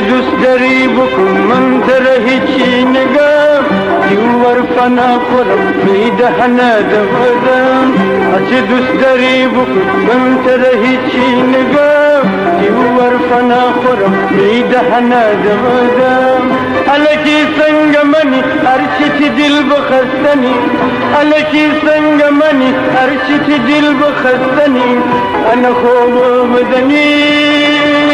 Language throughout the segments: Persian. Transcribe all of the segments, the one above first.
دوست داری بکن من تره هیچی نگم دیوار فنا خورم میده ندمدم هرچی دوست داری بکن من تره هیچی نگم دیوار فنا خورم میده ندمدم الکی سنگ منی هرچی تی دل بخستنی الکی سنگ منی هرچی تی دل بخستنی انا خوب بدنی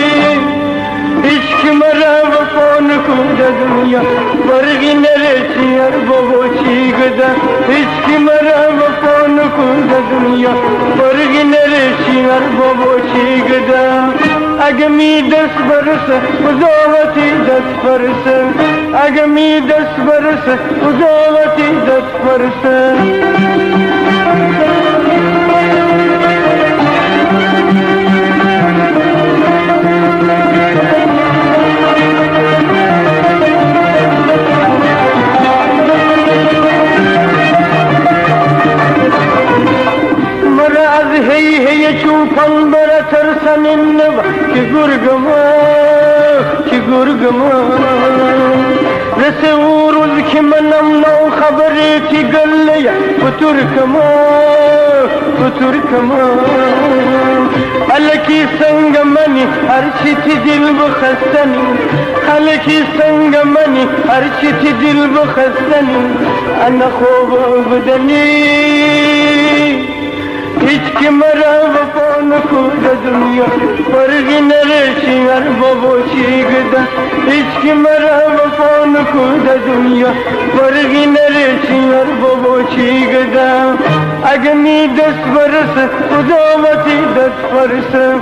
عشق مرا وفا نکن در دنیا برگی نرسی هر بابا چی گده عشق مرا وفا نکن در دنیا برگی نرسی هر بابا چی گده اگه می دست برسه قضاوتی دست برسه اگه می دست برسه قضاوتی دست برسه هی چوپان برا ترسنین نبا که گرگما رسه او روز که منم نو خبری کی گله بطرکما الکی سنگ منی هرچی تی دل بخستنی الکی سنگ منی هرچی تی دل بخستنی انا خوب بدنی هیچ که مرا وفا نکن در دنیا برگی نرسی هر بابا چی گده هیچ که مرا وفا نکن در دنیا برگی نرسی هر بابا چی گده اگه می دست برسه قضاوتی دست برسه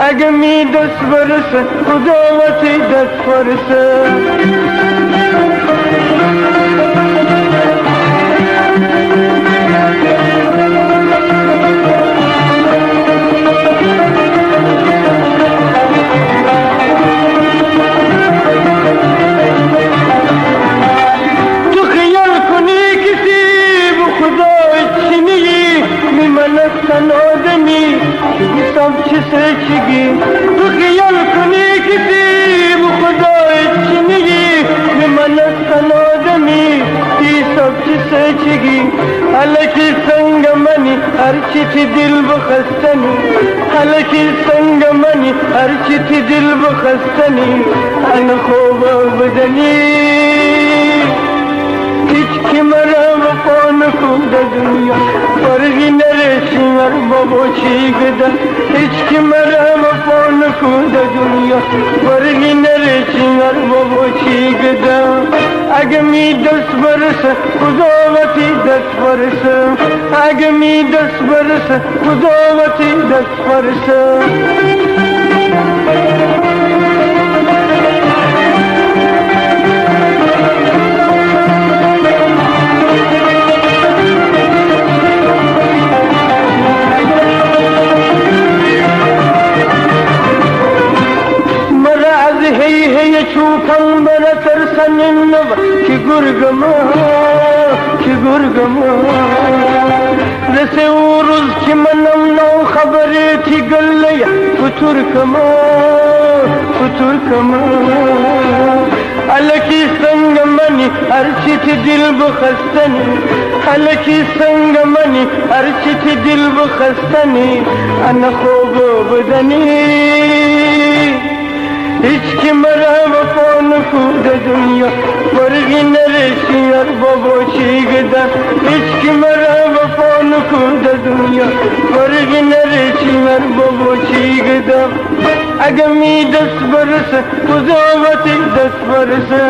اگه می دست برسه قضاوتی دست برسه آدمی سب چسچگی تو خیال کنی کسی خدای چنگی من آدمی سب چسچگی الکی سنگ منی هرچی تی دل بخستنی الکی سنگ منی هرچی تی دل بخستنی انا خوب بدنی هیچ که مرا وفا نکن در دنیا برگی نرسی هر بابا چی گده هیچ که مرا وفا نکن در دنیا برگی نرسی هر بابا چی گده اگه می دست برسه قضاوتی دست برسه اگه می دست برسه قضاوتی دست برسه هی چوپان برا ترسنین نبا که گرگما رسه او روز که منم نو خبری تی گله بطرکما الکی سنگ منی هرچی تی دل بخستنی الکی سنگ منی هرچی تی دل بخستنی انا خوب بدنی هیچ که مرا وفا نکن در دنیا برگی نرسی هر بابا چی گده هیچ که مرا وفا نکن در دنیا برگی نرسی هر بابا چی گده اگه می دست برسه قضاوتی دست برسه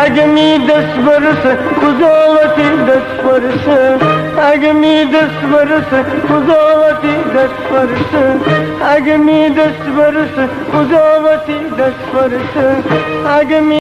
اگه می دست برسه قضاوتی دست برسه اگه می دست برسه قضاوتی دست برسه اگه می دست برسه قضاوتی دست برسه اگه می